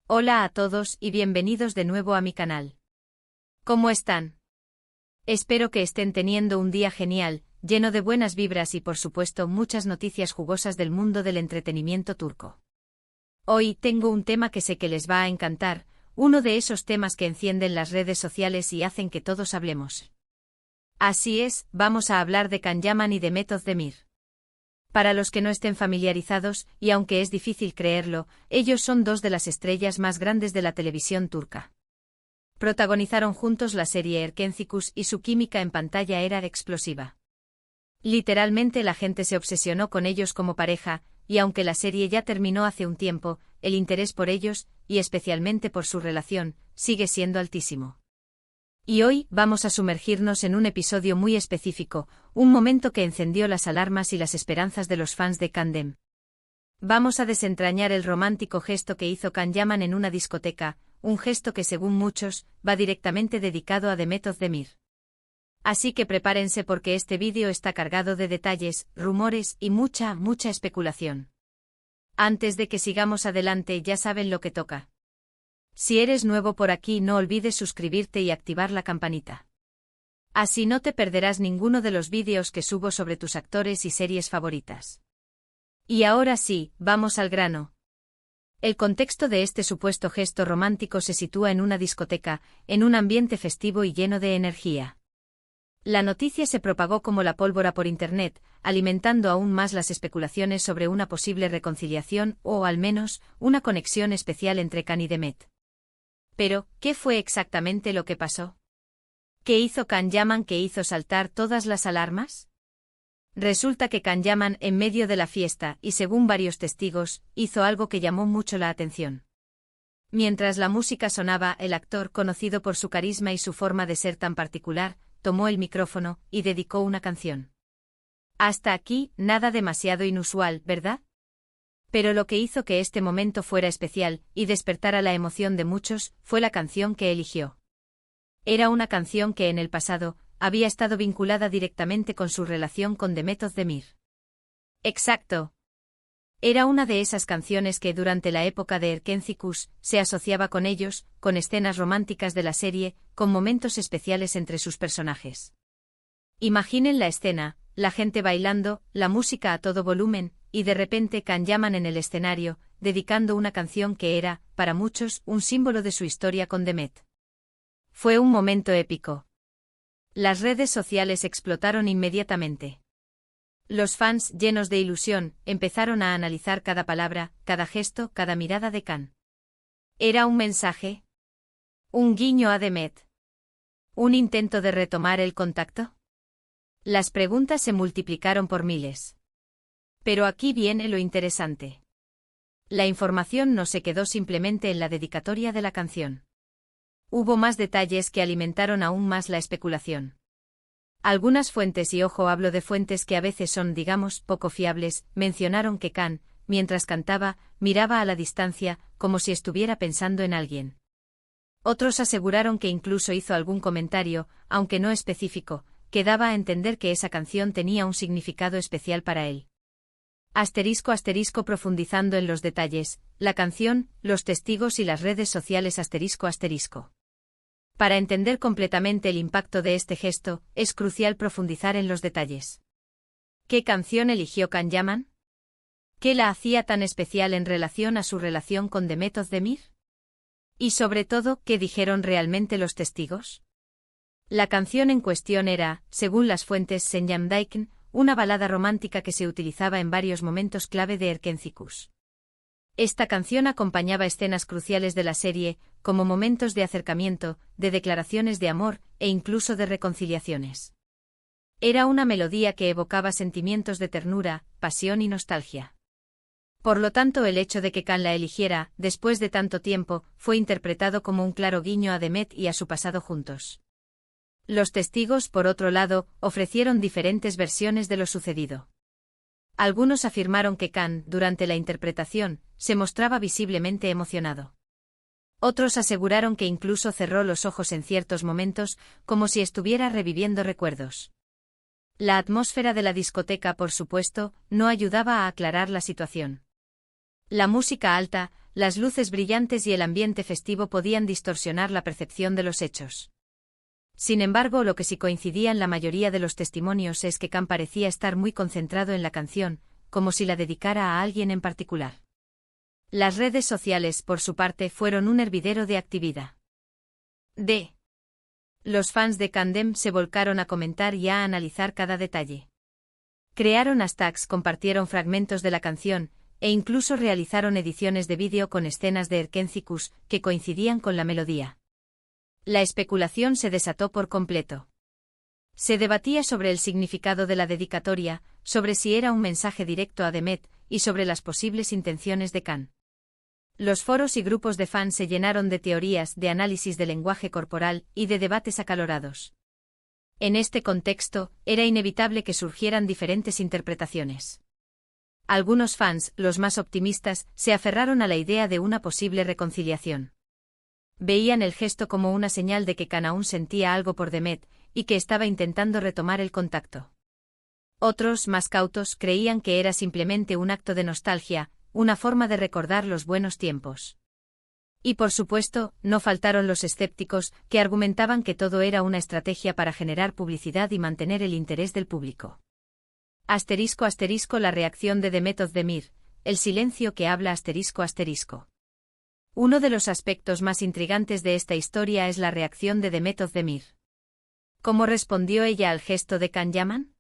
Hola a todos y bienvenidos de nuevo a mi canal. ¿Cómo están? Espero que estén teniendo un día genial, lleno de buenas vibras y por supuesto muchas noticias jugosas del mundo del entretenimiento turco. Hoy tengo un tema que sé que les va a encantar, uno de esos temas que encienden las redes sociales y hacen que todos hablemos. Así es, vamos a hablar de Can Yaman y de Mehmet Özdemir. Para los que no estén familiarizados, y aunque es difícil creerlo, ellos son dos de las estrellas más grandes de la televisión turca. Protagonizaron juntos la serie Erkencikus y su química en pantalla era explosiva. Literalmente la gente se obsesionó con ellos como pareja, y aunque la serie ya terminó hace un tiempo, el interés por ellos, y especialmente por su relación, sigue siendo altísimo. Y hoy vamos a sumergirnos en un episodio muy específico, un momento que encendió las alarmas y las esperanzas de los fans de Kandem. Vamos a desentrañar el romántico gesto que hizo Can Yaman en una discoteca, un gesto que según muchos, va directamente dedicado a Mehmet Özdemir. Así que prepárense porque este vídeo está cargado de detalles, rumores y mucha especulación. Antes de que sigamos adelante ya saben lo que toca. Si eres nuevo por aquí no olvides suscribirte y activar la campanita. Así no te perderás ninguno de los vídeos que subo sobre tus actores y series favoritas. Y ahora sí, vamos al grano. El contexto de este supuesto gesto romántico se sitúa en una discoteca, en un ambiente festivo y lleno de energía. La noticia se propagó como la pólvora por internet, alimentando aún más las especulaciones sobre una posible reconciliación o, al menos, una conexión especial entre Can y Mehmet. Pero, ¿qué fue exactamente lo que pasó? ¿Qué hizo Can Yaman que hizo saltar todas las alarmas? Resulta que Can Yaman, en medio de la fiesta, y según varios testigos, hizo algo que llamó mucho la atención. Mientras la música sonaba, el actor, conocido por su carisma y su forma de ser tan particular, tomó el micrófono y dedicó una canción. Hasta aquí, nada demasiado inusual, ¿verdad? Pero lo que hizo que este momento fuera especial y despertara la emoción de muchos fue la canción que eligió. Era una canción que en el pasado había estado vinculada directamente con su relación con Mehmet Özdemir. Exacto. Era una de esas canciones que durante la época de Erkencikus se asociaba con ellos, con escenas románticas de la serie, con momentos especiales entre sus personajes. Imaginen la escena, la gente bailando, la música a todo volumen, y de repente Can Yaman en el escenario, dedicando una canción que era, para muchos, un símbolo de su historia con Mehmet. Fue un momento épico. Las redes sociales explotaron inmediatamente. Los fans, llenos de ilusión, empezaron a analizar cada palabra, cada gesto, cada mirada de Can. ¿Era un mensaje? ¿Un guiño a Mehmet? ¿Un intento de retomar el contacto? Las preguntas se multiplicaron por miles. Pero aquí viene lo interesante. La información no se quedó simplemente en la dedicatoria de la canción. Hubo más detalles que alimentaron aún más la especulación. Algunas fuentes, y ojo, hablo de fuentes que a veces son, digamos, poco fiables, mencionaron que Can, mientras cantaba, miraba a la distancia, como si estuviera pensando en alguien. Otros aseguraron que incluso hizo algún comentario, aunque no específico, que daba a entender que esa canción tenía un significado especial para él. *** Profundizando en los detalles, la canción, los testigos y las redes sociales ***. Para entender completamente el impacto de este gesto, es crucial profundizar en los detalles. ¿Qué canción eligió Can Yaman? ¿Qué la hacía tan especial en relación a su relación con Mehmet Özdemir? Y sobre todo, ¿qué dijeron realmente los testigos? La canción en cuestión era, según las fuentes Senyamdayken, una balada romántica que se utilizaba en varios momentos clave de Erkencikus. Esta canción acompañaba escenas cruciales de la serie, como momentos de acercamiento, de declaraciones de amor, e incluso de reconciliaciones. Era una melodía que evocaba sentimientos de ternura, pasión y nostalgia. Por lo tanto, el hecho de que Can la eligiera, después de tanto tiempo, fue interpretado como un claro guiño a Mehmet y a su pasado juntos. Los testigos, por otro lado, ofrecieron diferentes versiones de lo sucedido. Algunos afirmaron que Can, durante la interpretación, se mostraba visiblemente emocionado. Otros aseguraron que incluso cerró los ojos en ciertos momentos, como si estuviera reviviendo recuerdos. La atmósfera de la discoteca, por supuesto, no ayudaba a aclarar la situación. La música alta, las luces brillantes y el ambiente festivo podían distorsionar la percepción de los hechos. Sin embargo, lo que sí coincidía en la mayoría de los testimonios es que Khan parecía estar muy concentrado en la canción, como si la dedicara a alguien en particular. Las redes sociales, por su parte, fueron un hervidero de actividad. Los fans de Kandem se volcaron a comentar y a analizar cada detalle. Crearon hashtags, compartieron fragmentos de la canción, e incluso realizaron ediciones de vídeo con escenas de Erkencikus que coincidían con la melodía. La especulación se desató por completo. Se debatía sobre el significado de la dedicatoria, sobre si era un mensaje directo a Demet, y sobre las posibles intenciones de Khan. Los foros y grupos de fans se llenaron de teorías, de análisis del lenguaje corporal y de debates acalorados. En este contexto, era inevitable que surgieran diferentes interpretaciones. Algunos fans, los más optimistas, se aferraron a la idea de una posible reconciliación. Veían el gesto como una señal de que Khan aún sentía algo por Demet, y que estaba intentando retomar el contacto. Otros, más cautos, creían que era simplemente un acto de nostalgia, una forma de recordar los buenos tiempos. Y por supuesto, no faltaron los escépticos, que argumentaban que todo era una estrategia para generar publicidad y mantener el interés del público. *** La reacción de Demet Özdemir, el silencio que habla ***. Uno de los aspectos más intrigantes de esta historia es la reacción de Demet Özdemir. ¿Cómo respondió ella al gesto de Can Yaman?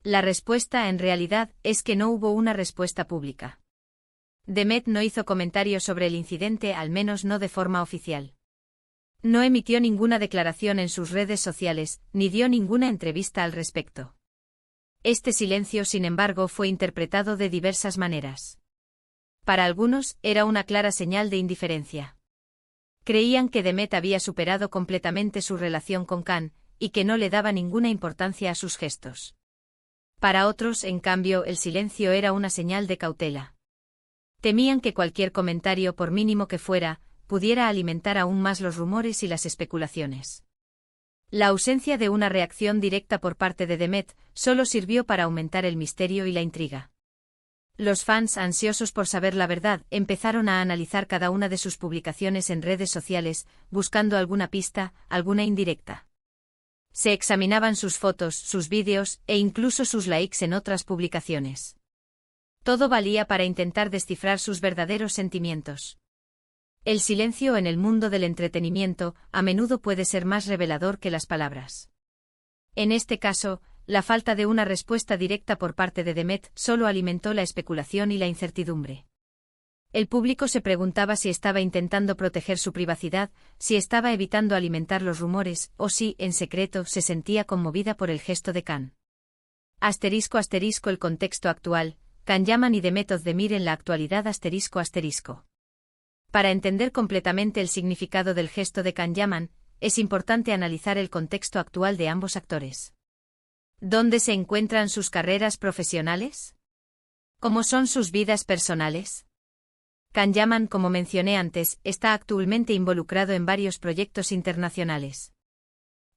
La respuesta, en realidad, es que no hubo una respuesta pública. Demet no hizo comentarios sobre el incidente, al menos no de forma oficial. No emitió ninguna declaración en sus redes sociales, ni dio ninguna entrevista al respecto. Este silencio, sin embargo, fue interpretado de diversas maneras. Para algunos, era una clara señal de indiferencia. Creían que Demet había superado completamente su relación con Khan, y que no le daba ninguna importancia a sus gestos. Para otros, en cambio, el silencio era una señal de cautela. Temían que cualquier comentario, por mínimo que fuera, pudiera alimentar aún más los rumores y las especulaciones. La ausencia de una reacción directa por parte de Demet solo sirvió para aumentar el misterio y la intriga. Los fans, ansiosos por saber la verdad, empezaron a analizar cada una de sus publicaciones en redes sociales, buscando alguna pista, alguna indirecta. Se examinaban sus fotos, sus vídeos, e incluso sus likes en otras publicaciones. Todo valía para intentar descifrar sus verdaderos sentimientos. El silencio en el mundo del entretenimiento a menudo puede ser más revelador que las palabras. En este caso, la falta de una respuesta directa por parte de Demet solo alimentó la especulación y la incertidumbre. El público se preguntaba si estaba intentando proteger su privacidad, si estaba evitando alimentar los rumores, o si, en secreto, se sentía conmovida por el gesto de Khan. *** El contexto actual, Can Yaman y Demet Özdemir en la actualidad ***. Para entender completamente el significado del gesto de Can Yaman, es importante analizar el contexto actual de ambos actores. ¿Dónde se encuentran sus carreras profesionales? ¿Cómo son sus vidas personales? Can Yaman, como mencioné antes, está actualmente involucrado en varios proyectos internacionales.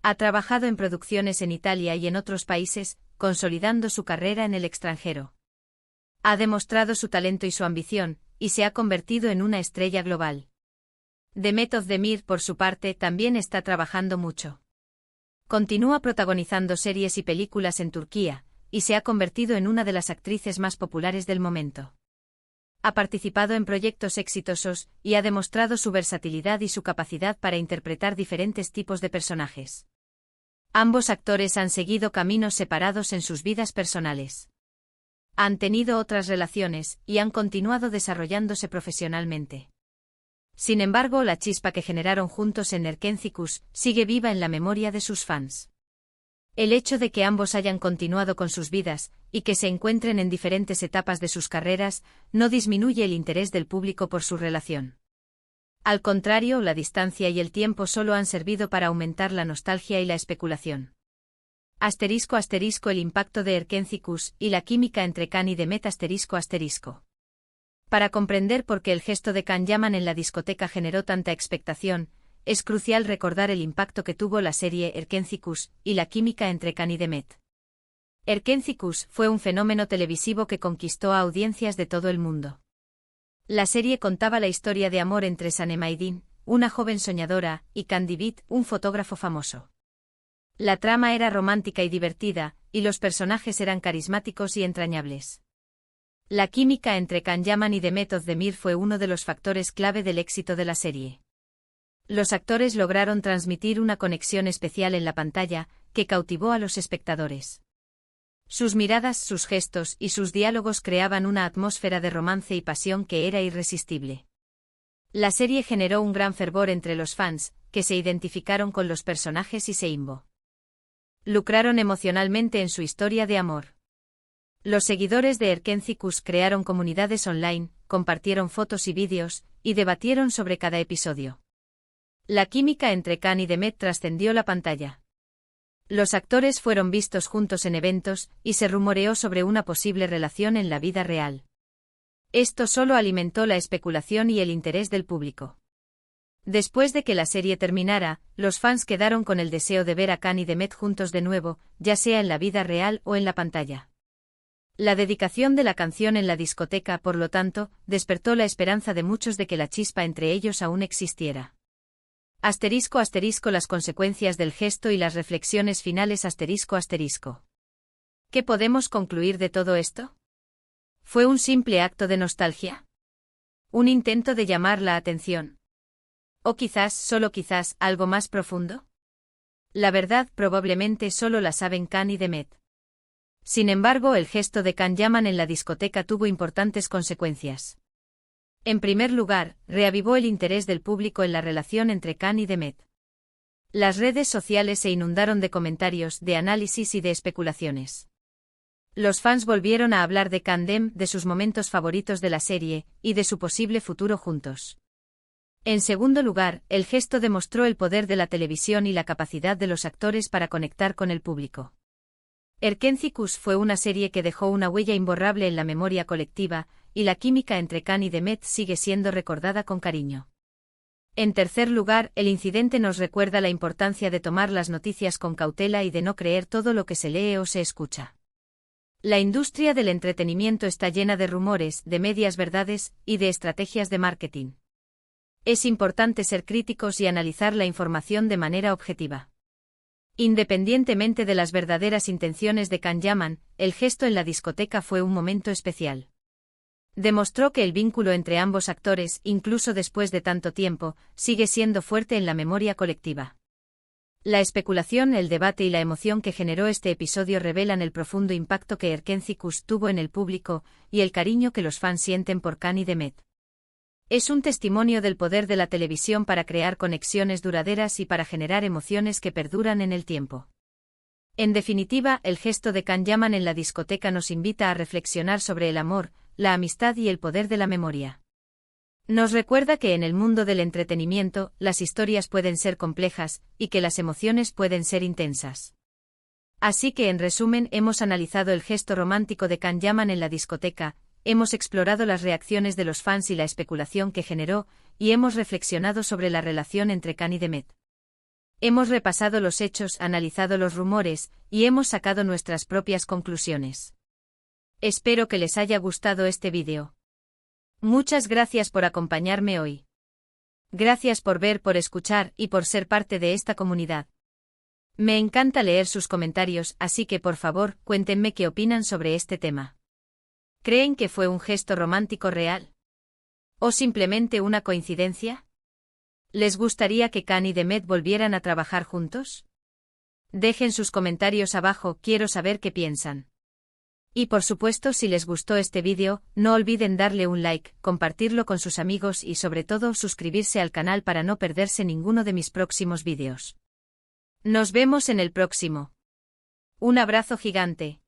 Ha trabajado en producciones en Italia y en otros países, consolidando su carrera en el extranjero. Ha demostrado su talento y su ambición, y se ha convertido en una estrella global. Demet Özdemir, por su parte, también está trabajando mucho. Continúa protagonizando series y películas en Turquía, y se ha convertido en una de las actrices más populares del momento. Ha participado en proyectos exitosos, y ha demostrado su versatilidad y su capacidad para interpretar diferentes tipos de personajes. Ambos actores han seguido caminos separados en sus vidas personales. Han tenido otras relaciones, y han continuado desarrollándose profesionalmente. Sin embargo, la chispa que generaron juntos en Erkencikus sigue viva en la memoria de sus fans. El hecho de que ambos hayan continuado con sus vidas, y que se encuentren en diferentes etapas de sus carreras, no disminuye el interés del público por su relación. Al contrario, la distancia y el tiempo solo han servido para aumentar la nostalgia y la especulación. *** El impacto de Erkencikus y la química entre Khan y Demet ***. Para comprender por qué el gesto de Can Yaman en la discoteca generó tanta expectación, es crucial recordar el impacto que tuvo la serie Erkencikus y la química entre Khan y Demet. Erkencikus fue un fenómeno televisivo que conquistó a audiencias de todo el mundo. La serie contaba la historia de amor entre Sanemaidin, una joven soñadora, y Candy Beat, un fotógrafo famoso. La trama era romántica y divertida, y los personajes eran carismáticos y entrañables. La química entre Can Yaman y Demet Özdemir fue uno de los factores clave del éxito de la serie. Los actores lograron transmitir una conexión especial en la pantalla, que cautivó a los espectadores. Sus miradas, sus gestos y sus diálogos creaban una atmósfera de romance y pasión que era irresistible. La serie generó un gran fervor entre los fans, que se identificaron con los personajes y se lucraron emocionalmente en su historia de amor. Los seguidores de Erkenci crearon comunidades online, compartieron fotos y vídeos, y debatieron sobre cada episodio. La química entre Can y Demet trascendió la pantalla. Los actores fueron vistos juntos en eventos, y se rumoreó sobre una posible relación en la vida real. Esto solo alimentó la especulación y el interés del público. Después de que la serie terminara, los fans quedaron con el deseo de ver a Can y Demet juntos de nuevo, ya sea en la vida real o en la pantalla. La dedicación de la canción en la discoteca, por lo tanto, despertó la esperanza de muchos de que la chispa entre ellos aún existiera. *** Las consecuencias del gesto y las reflexiones finales ***. ¿Qué podemos concluir de todo esto? ¿Fue un simple acto de nostalgia? ¿Un intento de llamar la atención? ¿O quizás, solo quizás, algo más profundo? La verdad probablemente solo la saben Can y Demet. Sin embargo, el gesto de Can Yaman en la discoteca tuvo importantes consecuencias. En primer lugar, reavivó el interés del público en la relación entre Can y Demet. Las redes sociales se inundaron de comentarios, de análisis y de especulaciones. Los fans volvieron a hablar de Can Dem, de sus momentos favoritos de la serie, y de su posible futuro juntos. En segundo lugar, el gesto demostró el poder de la televisión y la capacidad de los actores para conectar con el público. Erkenci fue una serie que dejó una huella imborrable en la memoria colectiva, y la química entre Can y Demet sigue siendo recordada con cariño. En tercer lugar, el incidente nos recuerda la importancia de tomar las noticias con cautela y de no creer todo lo que se lee o se escucha. La industria del entretenimiento está llena de rumores, de medias verdades y de estrategias de marketing. Es importante ser críticos y analizar la información de manera objetiva. Independientemente de las verdaderas intenciones de Can Yaman, el gesto en la discoteca fue un momento especial. Demostró que el vínculo entre ambos actores, incluso después de tanto tiempo, sigue siendo fuerte en la memoria colectiva. La especulación, el debate y la emoción que generó este episodio revelan el profundo impacto que Erkenci tuvo en el público, y el cariño que los fans sienten por Can y Demet. Es un testimonio del poder de la televisión para crear conexiones duraderas y para generar emociones que perduran en el tiempo. En definitiva, el gesto de Can Yaman en la discoteca nos invita a reflexionar sobre el amor, la amistad y el poder de la memoria. Nos recuerda que en el mundo del entretenimiento, las historias pueden ser complejas, y que las emociones pueden ser intensas. Así que en resumen, hemos analizado el gesto romántico de Can Yaman en la discoteca, hemos explorado las reacciones de los fans y la especulación que generó, y hemos reflexionado sobre la relación entre Can y Demet. Hemos repasado los hechos, analizado los rumores, y hemos sacado nuestras propias conclusiones. Espero que les haya gustado este vídeo. Muchas gracias por acompañarme hoy. Gracias por ver, por escuchar y por ser parte de esta comunidad. Me encanta leer sus comentarios, así que por favor, cuéntenme qué opinan sobre este tema. ¿Creen que fue un gesto romántico real? ¿O simplemente una coincidencia? ¿Les gustaría que Can y Demet volvieran a trabajar juntos? Dejen sus comentarios abajo, quiero saber qué piensan. Y por supuesto, si les gustó este vídeo, no olviden darle un like, compartirlo con sus amigos y sobre todo suscribirse al canal para no perderse ninguno de mis próximos vídeos. Nos vemos en el próximo. Un abrazo gigante.